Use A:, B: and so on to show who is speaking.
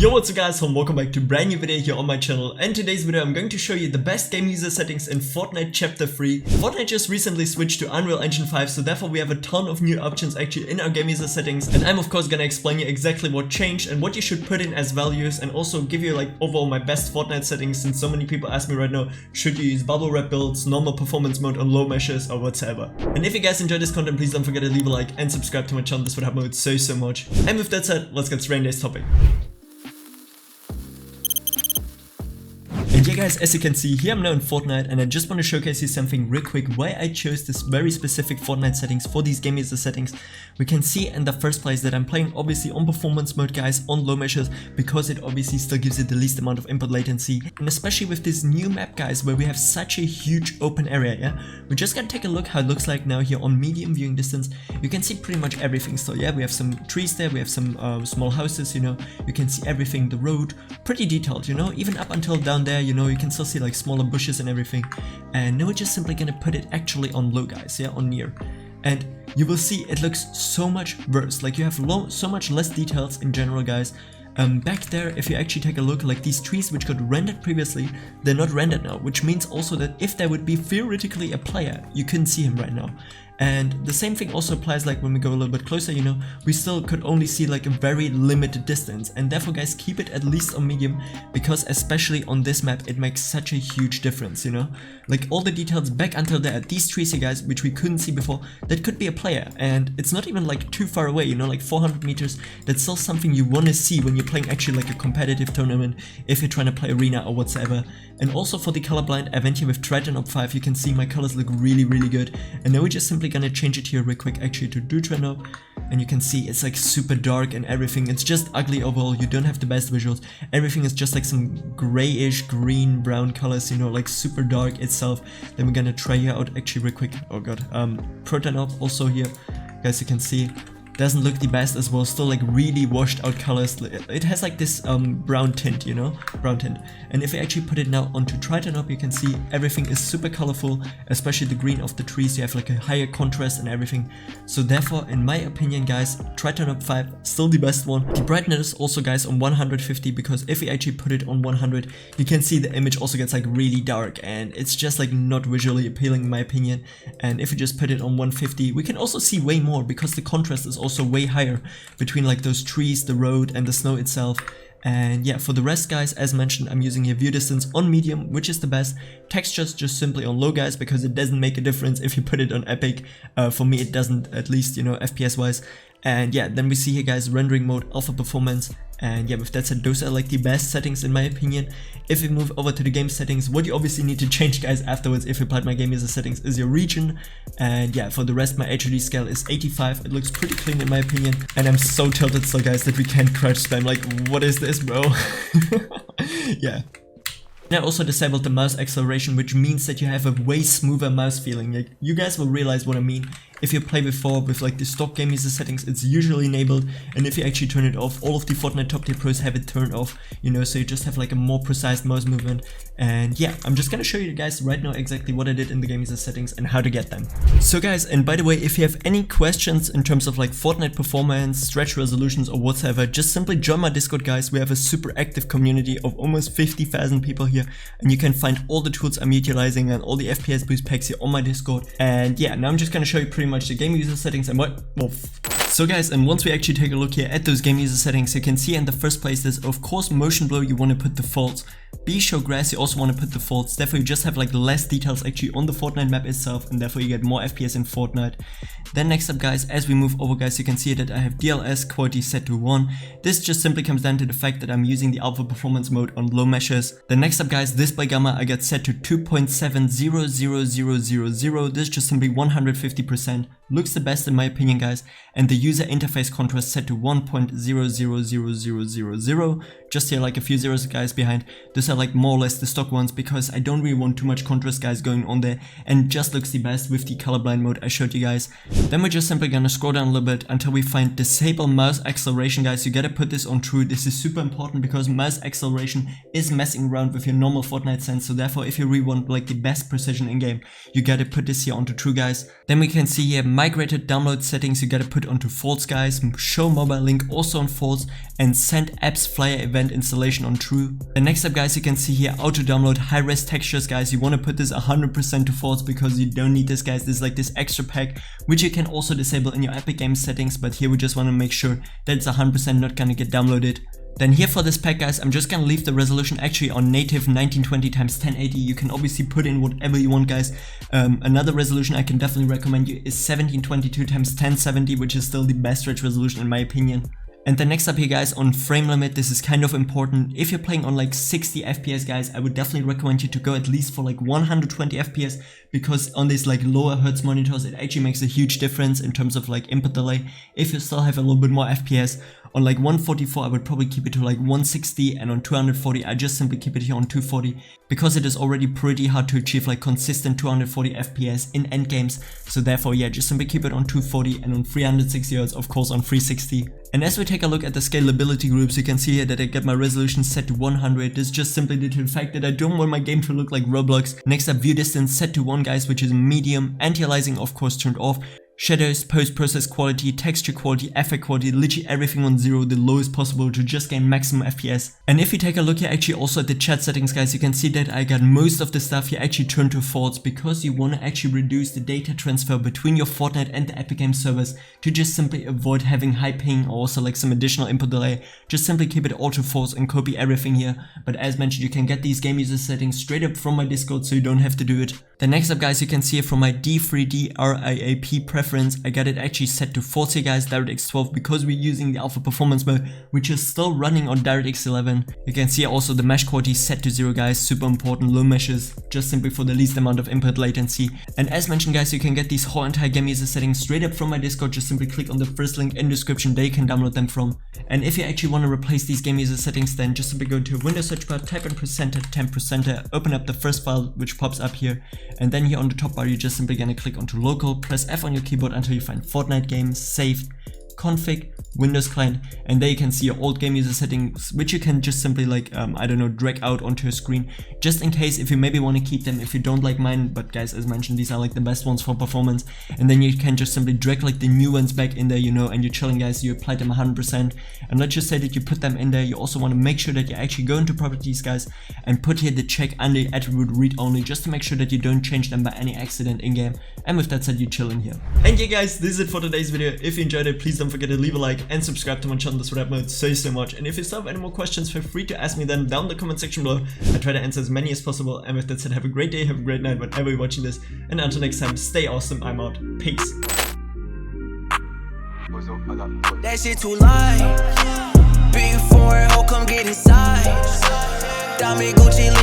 A: Yo, what's up guys, and welcome back to a brand new video here on my channel. And today's video I'm going to show you the best game user settings in Fortnite Chapter 3. Fortnite just recently switched to Unreal Engine 5, so therefore we have a ton of new options actually in our game user settings. And I'm of course gonna explain you exactly what changed and what you should put in as values, and also give you like overall my best Fortnite settings, since so many people ask me right now, should you use bubble wrap builds, normal performance mode on low meshes or whatever. And if you guys enjoyed this content, please don't forget to leave a like and subscribe to my channel. This would help me out so much. And with that said, let's get straight into today's topic. And yeah guys, as you can see, here I'm now in Fortnite, and I just want to showcase you something real quick why I chose this very specific Fortnite settings for these game user settings. We can see in the first place that I'm playing obviously on performance mode guys, on low meshes, because it obviously still gives you the least amount of input latency. And especially with this new map guys, where we have such a huge open area, yeah? We're just gonna take a look how it looks like now here on medium viewing distance. You can see pretty much everything still, yeah? We have some trees there, we have some small houses, you know? You can see everything, the road, pretty detailed, you know? Even up until down there, you know, you can still see like smaller bushes and everything. And now we're just simply gonna put it actually on low guys, yeah, on near. And you will see it looks so much worse, like you have so much less details in general guys. Back there, if you actually take a look, like these trees which got rendered previously, they're not rendered now, which means also that if there would be theoretically a player, you couldn't see him right now. And the same thing also applies like when we go a little bit closer, you know, we still could only see like a very limited distance, and therefore guys, keep it at least on medium, because especially on this map it makes such a huge difference, you know, like all the details back until there, these trees here guys, which we couldn't see before, that could be a player, and it's not even like too far away, you know, like 400 meters, that's still something you want to see when you're playing actually like a competitive tournament, if you're trying to play arena or whatsoever. And also for the colorblind, I went here with Triton Op 5, you can see my colors look really good, and now we're just simply gonna change it here real quick actually to Triton Op, and you can see it's like super dark and everything, it's just ugly overall, you don't have the best visuals, everything is just like some grayish green brown colors, you know, like super dark itself. Then we're gonna try here out actually real quick, oh god, Triton Op also here, guys, you can see doesn't look the best as well, still like really washed out colors. It has like this brown tint, you know, brown tint. And if I actually put it now onto Triton Op, you can see everything is super colorful, especially the green of the trees, you have like a higher contrast and everything. So therefore, in my opinion guys, Triton Op 5 still the best one. The brightness also guys on 150, because if we actually put it on 100, you can see the image also gets like really dark, and it's just like not visually appealing in my opinion. And if we just put it on 150, we can also see way more, because the contrast is also way higher between like those trees, the road and the snow itself. And yeah, for the rest guys, as mentioned, I'm using here view distance on medium, which is the best. Textures just simply on low guys, because it doesn't make a difference if you put it on epic. For me it doesn't, at least, you know, FPS wise. And yeah, then we see here guys rendering mode, alpha performance. And yeah, with that said, those are like the best settings in my opinion. If we move over to the game settings, what you obviously need to change guys afterwards if you applied my game user settings is your region. And yeah, for the rest my HUD scale is 85, it looks pretty clean in my opinion. And I'm so tilted still guys that we can't crouch spam, like what is this bro? Yeah. I also disabled the mouse acceleration, which means that you have a way smoother mouse feeling. Like, you guys will realize what I mean. If you play before with like the stock game user settings, it's usually enabled, and if you actually turn it off, all of the Fortnite top tier pros have it turned off, you know, so you just have like a more precise mouse movement. And yeah, I'm just gonna show you guys right now exactly what I did in the game user settings and how to get them. So guys, and by the way, if you have any questions in terms of like Fortnite performance, stretch resolutions or whatever, just simply join my Discord guys. We have a super active community of almost 50,000 people here, and you can find all the tools I'm utilizing and all the FPS boost packs here on my Discord. And yeah, now I'm just gonna show you pretty much the game user settings and what, well, so guys, and once we actually take a look here at those game user settings, you can see in the first place there's of course motion blur, you want to put defaults. B show grass, you also want to put defaults, therefore you just have like less details actually on the Fortnite map itself, and therefore you get more FPS in Fortnite. Then next up guys, as we move over guys, you can see that I have DLS quality set to 1. This just simply comes down to the fact that I'm using the alpha performance mode on low meshes. Then next up guys, display gamma I got set to 2.7000000, this just simply 150%. Looks the best in my opinion guys, and the user interface contrast set to 1.000000, just here like a few zeros guys behind. Those are like more or less the stock ones, because I don't really want too much contrast guys going on there, and just looks the best with the colorblind mode I showed you guys. Then we're just simply gonna scroll down a little bit until we find disable mouse acceleration guys. You gotta put this on true, this is super important, because mouse acceleration is messing around with your normal Fortnite sense, so therefore if you really want like the best precision in game, you gotta put this here onto true guys. Then we can see here migrated download settings you gotta put onto false, guys. Show mobile link also on false, and send apps flyer event installation on true. The next up, guys, you can see here auto download high res textures, guys. You want to put this 100% to false because you don't need this, guys. This is like this extra pack which you can also disable in your Epic Games settings, but here we just want to make sure that it's 100% not gonna get downloaded. Then here for this pack, guys, I'm just gonna leave the resolution actually on native 1920x1080. You can obviously put in whatever you want, guys. Another resolution I can definitely recommend you is 1722x1070, which is still the best stretch resolution in my opinion. And then next up here, guys, on frame limit, this is kind of important. If you're playing on like 60 FPS, guys, I would definitely recommend you to go at least for like 120 FPS, because on these like lower hertz monitors, it actually makes a huge difference in terms of like input delay. If you still have a little bit more FPS, on like 144, I would probably keep it to like 160, and on 240, I just simply keep it here on 240, because it is already pretty hard to achieve like consistent 240 FPS in endgames. So therefore, yeah, just simply keep it on 240, and on 360 Hz, of course, on 360. And as we take a look at the scalability groups, you can see here that I get my resolution set to 100. This is just simply due to the fact that I don't want my game to look like Roblox. Next up, view distance set to 1, guys, which is medium. Anti-aliasing, of course, turned off. Shadows, post-process quality, texture quality, effect quality, literally everything on 0, the lowest possible, to just gain maximum FPS. And if you take a look here actually also at the chat settings, guys, you can see that I got most of the stuff here actually turned to false, because you want to actually reduce the data transfer between your Fortnite and the Epic Games servers to just simply avoid having high ping or also like some additional input delay. Just simply keep it all to false and copy everything here. But as mentioned, you can get these game user settings straight up from my Discord, so you don't have to do it. Then next up, guys, you can see here from my D3D RIAP preference, I got it actually set to 40, guys, DirectX 12, because we're using the alpha performance mode, which is still running on DirectX 11. You can see also the mesh quality set to 0, guys, super important, low meshes, just simply for the least amount of input latency. And as mentioned, guys, you can get these whole entire game user settings straight up from my Discord. Just simply click on the first link in the description, there you can download them from. And if you actually want to replace these game user settings, then just simply go to Windows search bar, type in %, temp %, open up the first file which pops up here, and then here on the top bar, you're just simply gonna click onto local, press F on your keyboard until you find Fortnite game, saved, config, Windows client, and there you can see your old game user settings, which you can just simply like, I don't know, drag out onto your screen, just in case if you maybe want to keep them if you don't like mine. But guys, as mentioned, these are like the best ones for performance, and then you can just simply drag like the new ones back in there, you know, and you're chilling, guys. You applied them 100%, and let's just say that you put them in there. You also want to make sure that you actually go into properties, guys, and put here the check under attribute read only, just to make sure that you don't change them by any accident in game. And with that said, you chill in here. And yeah, guys, this is it for today's video. If you enjoyed it, please don't forget to leave a like and subscribe to my channel. This would help me out so much. And if you still have any more questions, feel free to ask me them down in the comment section below. I try to answer as many as possible. And with that said, have a great day, have a great night whenever you're watching this, and until next time, stay awesome. I'm out. Peace.
B: That shit too light. Big foreign hoe, come get inside. Diamond Gucci.